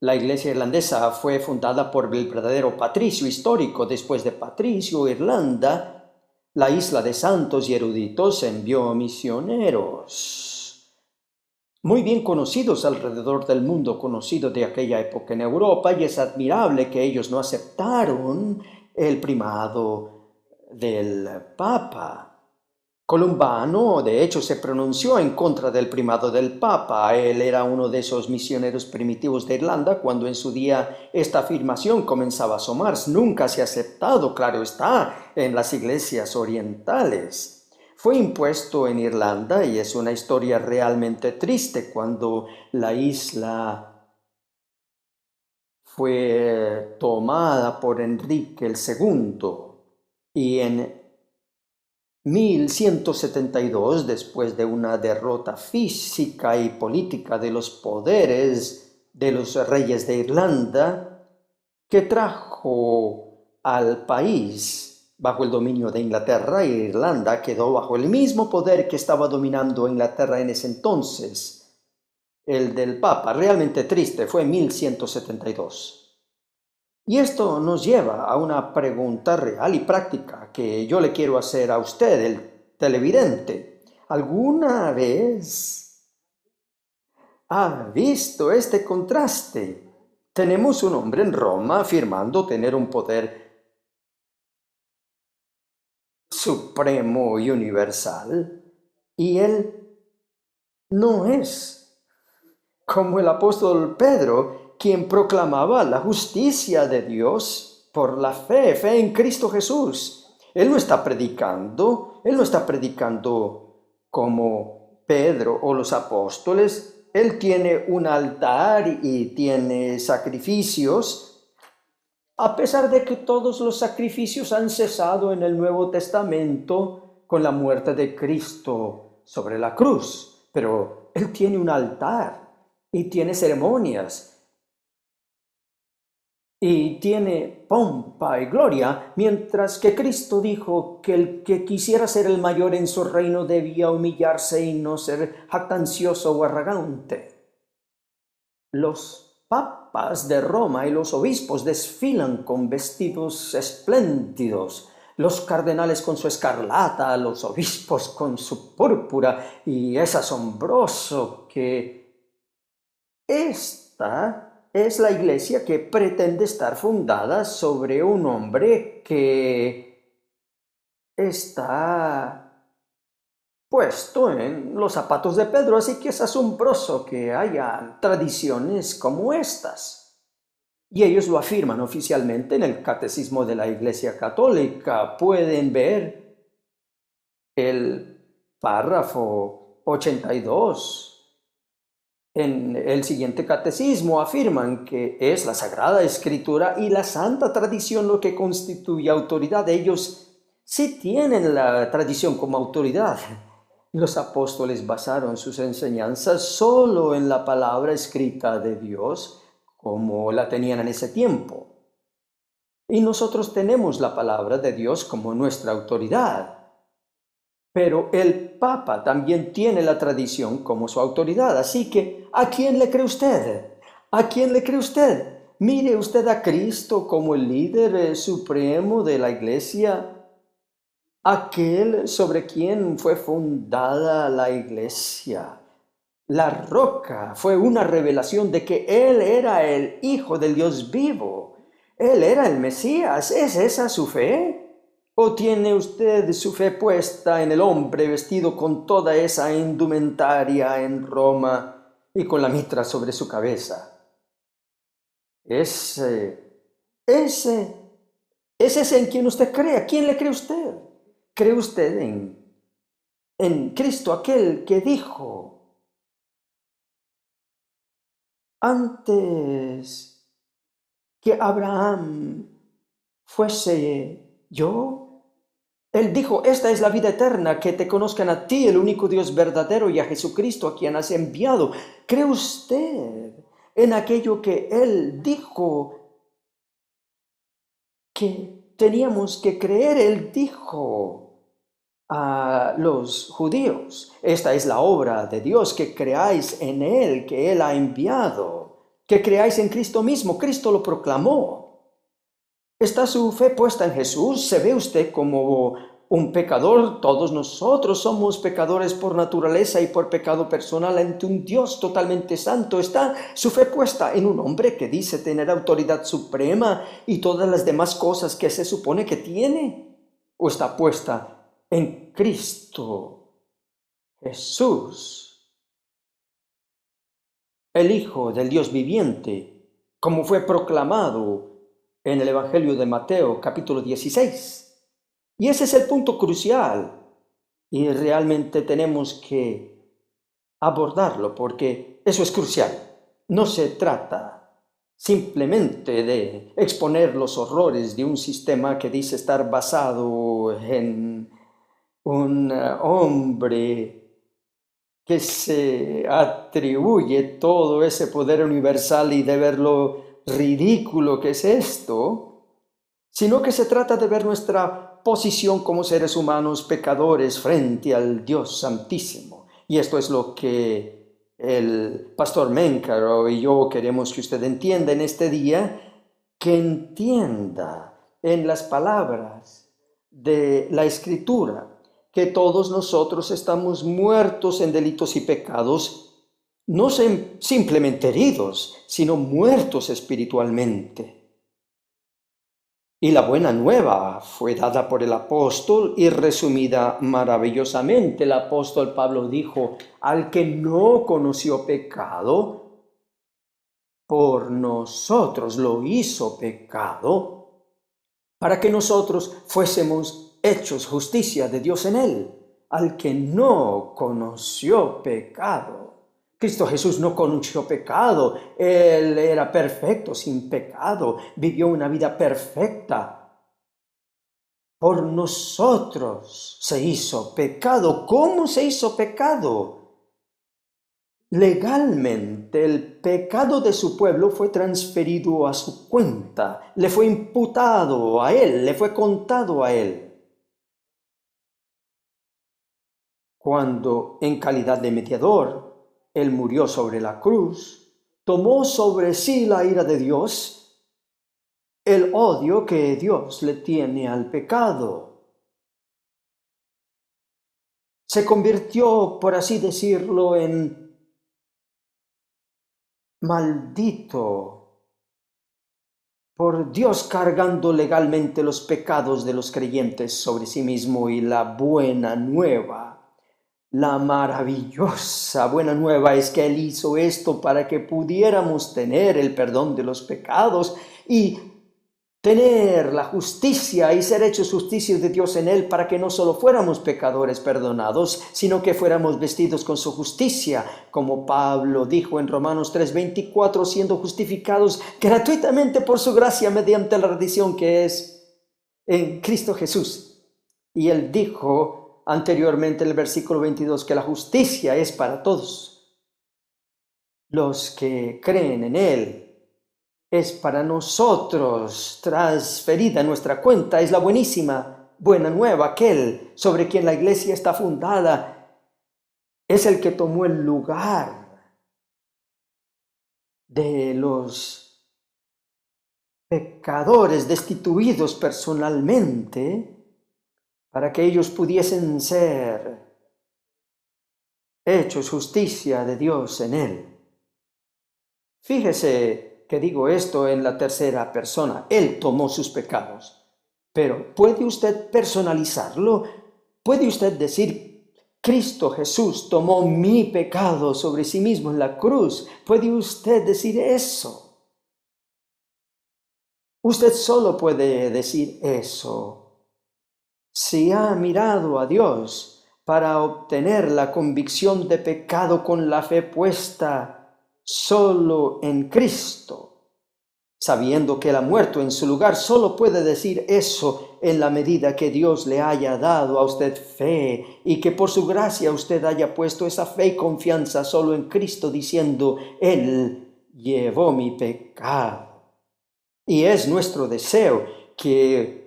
La iglesia irlandesa fue fundada por el verdadero patricio histórico. Después de Patricio, Irlanda, la isla de santos y eruditos, envió misioneros muy bien conocidos alrededor del mundo conocido de aquella época en Europa, y es admirable que ellos no aceptaron el primado del Papa. Columbano, de hecho, se pronunció en contra del primado del Papa. Él era uno de esos misioneros primitivos de Irlanda cuando en su día esta afirmación comenzaba a asomarse. Nunca se ha aceptado, claro está, en las iglesias orientales. Fue impuesto en Irlanda, y es una historia realmente triste, cuando la isla fue tomada por Enrique el segundo, y en 1172, después de una derrota física y política de los poderes de los reyes de Irlanda, que trajo al país bajo el dominio de Inglaterra, e Irlanda quedó bajo el mismo poder que estaba dominando Inglaterra en ese entonces, el del Papa. Realmente triste, fue en 1172. Y esto nos lleva a una pregunta real y práctica que yo le quiero hacer a usted, el televidente. ¿Alguna vez ha visto este contraste? Tenemos un hombre en Roma afirmando tener un poder supremo y universal, y él no es como el apóstol Pedro, quien proclamaba la justicia de Dios por la fe en Cristo Jesús. Él no está predicando como Pedro o los apóstoles. Él tiene un altar y tiene sacrificios, a pesar de que todos los sacrificios han cesado en el Nuevo Testamento con la muerte de Cristo sobre la cruz. Pero Él tiene un altar y tiene ceremonias y tiene pompa y gloria, mientras que Cristo dijo que el que quisiera ser el mayor en su reino debía humillarse y no ser jactancioso o arrogante. Los papas de Roma y los obispos desfilan con vestidos espléndidos, los cardenales con su escarlata, los obispos con su púrpura, y es asombroso que esta es la iglesia que pretende estar fundada sobre un hombre que está puesto en los zapatos de Pedro, así que es asombroso que haya tradiciones como estas. Y ellos lo afirman oficialmente en el Catecismo de la Iglesia Católica. Pueden ver el párrafo 82. En el siguiente catecismo afirman que es la Sagrada Escritura y la Santa Tradición lo que constituye autoridad. Ellos sí tienen la tradición como autoridad. Los apóstoles basaron sus enseñanzas solo en la palabra escrita de Dios, como la tenían en ese tiempo. Y nosotros tenemos la palabra de Dios como nuestra autoridad. Pero el Papa también tiene la tradición como su autoridad. Así que, ¿a quién le cree usted? ¿A quién le cree usted? Mire usted a Cristo como el líder supremo de la Iglesia, aquel sobre quien fue fundada la Iglesia. La roca fue una revelación de que Él era el Hijo del Dios vivo. Él era el Mesías. ¿Es esa su fe? ¿O tiene usted su fe puesta en el hombre vestido con toda esa indumentaria en Roma y con la mitra sobre su cabeza? ¿Es ese en quien usted cree? ¿A quién le cree usted? ¿Cree usted en Cristo, aquel que dijo: antes que Abraham fuese yo? Él dijo: esta es la vida eterna, que te conozcan a ti, el único Dios verdadero, y a Jesucristo, a quien has enviado. ¿Cree usted en aquello que Él dijo que teníamos que creer? Él dijo a los judíos: esta es la obra de Dios, que creáis en Él, que Él ha enviado, que creáis en Cristo mismo. Cristo lo proclamó. ¿Está su fe puesta en Jesús? ¿Se ve usted como un pecador? Todos nosotros somos pecadores por naturaleza y por pecado personal ante un Dios totalmente santo. ¿Está su fe puesta en un hombre que dice tener autoridad suprema y todas las demás cosas que se supone que tiene? ¿O está puesta en Cristo Jesús, el Hijo del Dios viviente, como fue proclamado en el Evangelio de Mateo, capítulo 16. Y ese es el punto crucial, y realmente tenemos que abordarlo porque eso es crucial. No se trata simplemente de exponer los horrores de un sistema que dice estar basado en un hombre que se atribuye todo ese poder universal y de verlo ridículo que es esto, sino que se trata de ver nuestra posición como seres humanos pecadores frente al Dios Santísimo. Y esto es lo que el pastor Menkaro y yo queremos que usted entienda en este día, que entienda en las palabras de la Escritura que todos nosotros estamos muertos en delitos y pecados, no simplemente heridos, sino muertos espiritualmente. Y la buena nueva fue dada por el apóstol y resumida maravillosamente. El apóstol Pablo dijo: al que no conoció pecado, por nosotros lo hizo pecado, para que nosotros fuésemos hechos justicia de Dios en él. Al que no conoció pecado. Cristo Jesús no conoció pecado, Él era perfecto, sin pecado, vivió una vida perfecta. Por nosotros se hizo pecado. ¿Cómo se hizo pecado? Legalmente el pecado de su pueblo fue transferido a su cuenta, le fue imputado a Él, le fue contado a Él. Cuando en calidad de mediador, Él murió sobre la cruz, tomó sobre sí la ira de Dios, el odio que Dios le tiene al pecado. Se convirtió, por así decirlo, en maldito por Dios, cargando legalmente los pecados de los creyentes sobre sí mismo. Y la buena nueva, la maravillosa buena nueva, es que Él hizo esto para que pudiéramos tener el perdón de los pecados y tener la justicia y ser hechos justicia de Dios en Él, para que no solo fuéramos pecadores perdonados, sino que fuéramos vestidos con su justicia, como Pablo dijo en Romanos 3:24, siendo justificados gratuitamente por su gracia mediante la redención que es en Cristo Jesús. Y Él dijo anteriormente en el versículo 22 que la justicia es para todos los que creen en Él. Es para nosotros transferida a nuestra cuenta. Es la buena nueva, aquel sobre quien la iglesia está fundada. Es el que tomó el lugar de los pecadores destituidos personalmente, para que ellos pudiesen ser hechos justicia de Dios en Él. Fíjese que digo esto en la tercera persona. Él tomó sus pecados. Pero ¿puede usted personalizarlo? ¿Puede usted decir: Cristo Jesús tomó mi pecado sobre sí mismo en la cruz? ¿Puede usted decir eso? Usted solo puede decir eso si ha mirado a Dios para obtener la convicción de pecado con la fe puesta solo en Cristo, sabiendo que Él ha muerto en su lugar. Solo puede decir eso en la medida que Dios le haya dado a usted fe y que por su gracia usted haya puesto esa fe y confianza solo en Cristo, diciendo: Él llevó mi pecado. Y es nuestro deseo que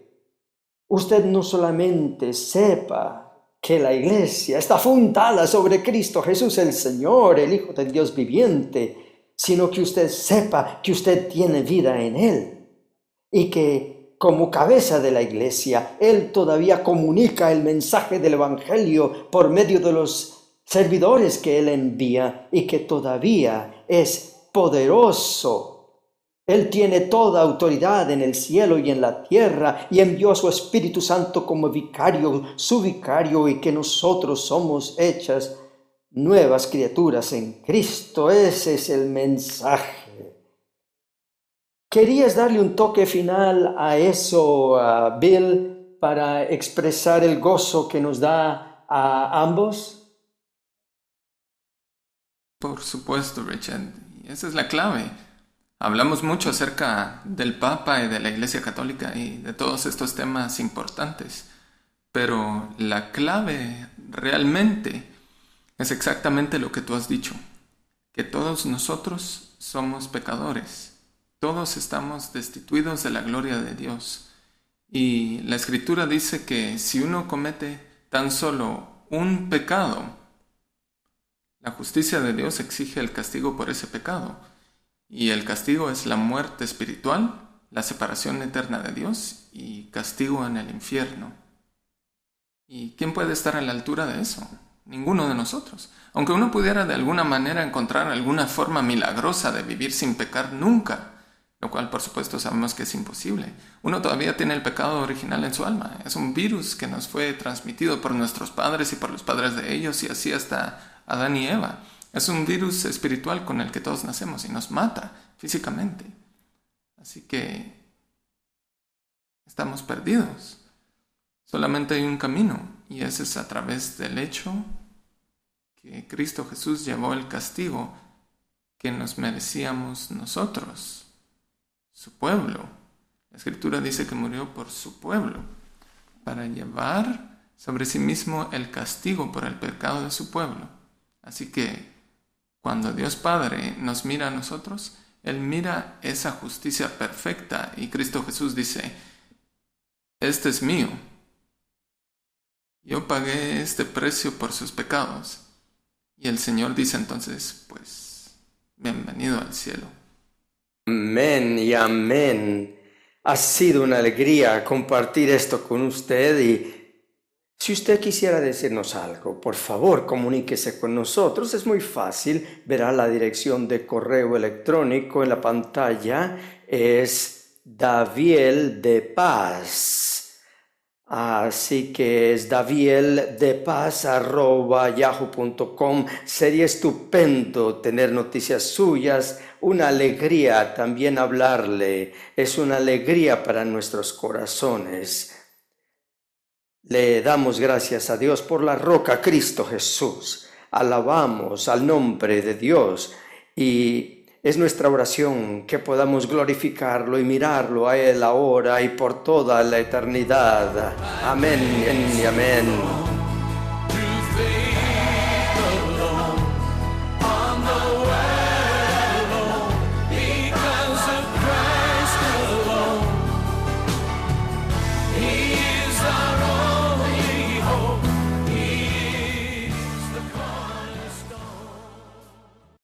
usted no solamente sepa que la iglesia está fundada sobre Cristo Jesús el Señor, el Hijo del Dios viviente, sino que usted sepa que usted tiene vida en Él y que como cabeza de la iglesia, Él todavía comunica el mensaje del Evangelio por medio de los servidores que Él envía y que todavía es poderoso. Él tiene toda autoridad en el cielo y en la tierra, y envió a su Espíritu Santo como vicario, su vicario, y que nosotros somos hechas nuevas criaturas en Cristo. Ese es el mensaje. ¿Querías darle un toque final a eso, Bill, para expresar el gozo que nos da a ambos? Por supuesto, Richard. Esa es la clave. Hablamos mucho acerca del Papa y de la Iglesia Católica y de todos estos temas importantes, pero la clave realmente es exactamente lo que tú has dicho, que todos nosotros somos pecadores, todos estamos destituidos de la gloria de Dios Y la Escritura dice que si uno comete tan solo un pecado, la justicia de Dios exige el castigo por ese pecado. Y el castigo es la muerte espiritual, la separación eterna de Dios y castigo en el infierno. ¿Y quién puede estar a la altura de eso? Ninguno de nosotros. Aunque uno pudiera de alguna manera encontrar alguna forma milagrosa de vivir sin pecar nunca, lo cual por supuesto sabemos que es imposible. Uno todavía tiene el pecado original en su alma. Es un virus que nos fue transmitido por nuestros padres y por los padres de ellos y así hasta Adán y Eva. Es un virus espiritual con el que todos nacemos y nos mata físicamente. Así que estamos perdidos. Solamente hay un camino y ese es a través del hecho que Cristo Jesús llevó el castigo que nos merecíamos nosotros, su pueblo. La Escritura dice que murió por su pueblo, para llevar sobre sí mismo el castigo por el pecado de su pueblo. Así que cuando Dios Padre nos mira a nosotros, Él mira esa justicia perfecta y Cristo Jesús dice, este es mío. Yo pagué este precio por sus pecados. Y el Señor dice entonces, pues, bienvenido al cielo. Amén y amén. Ha sido una alegría compartir esto con usted y si usted quisiera decirnos algo, por favor, comuníquese con nosotros. Es muy fácil. Verá la dirección de correo electrónico en la pantalla. Es Daviel de Paz. Así que es davieldepaz@yahoo.com. Sería estupendo tener noticias suyas. Una alegría también hablarle. Es una alegría para nuestros corazones. Le damos gracias a Dios por la roca Cristo Jesús. Alabamos al nombre de Dios y es nuestra oración que podamos glorificarlo y mirarlo a Él ahora y por toda la eternidad. Amén y amén.